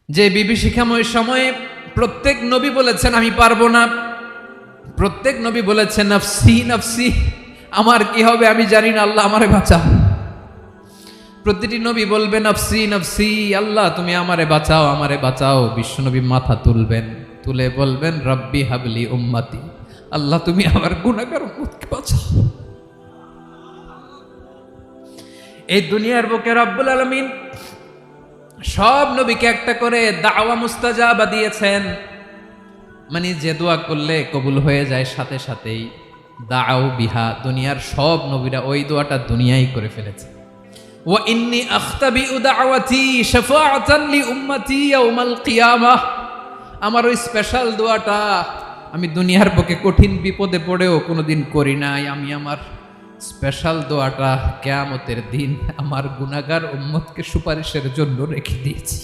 যে বিভীষিকাময় সময়ে প্রত্যেক নবী বলেছেন আমি পারবো না, প্রত্যেক নবী বলেছেন নফসি নফসি, আমার কি হবে আমি জানি না, আল্লাহ আমারে বাঁচাও। প্রতিটি নবী বলবেন নফসি নফসি, আল্লাহ তুমি আমারে বাঁচাও আমারে বাঁচাও। বিশ্বনবী মাথা তুলবেন, তুলে বলবেন রব্বি হাবলি উম্মতি, আল্লাহ তুমি আমার গুনাহগার উম্মতকে বাঁচাও। এই দুনিয়ার বুকে রব্বুল আলামিন সব নবীকে একটা করে দাওয়া মুস্তাজাবা দিয়েছেন, মানে যে দোয়া করলে কবুল হয়ে যায় সাথে সাথেই। দাও বিহা, দুনিয়ার সব নবীরা ওই দোয়াটা দুনিয়ায় করে ফেলেছে। ওয়া ইন্নী আখতাবিউ দাওয়াতি শাফাআতান লি উম্মতি ইয়াউমাল কিয়ামাহ, আমার ওই স্পেশাল দোয়াটা আমি দুনিয়ার বুকে কঠিন বিপদে পড়েও কোনোদিন করি নাই। আমি আমার স্পেশাল দোয়াটা কিয়ামতের দিন আমার গুনাহগার উম্মতকে সুপারিশের জন্য রেখে দিয়েছি।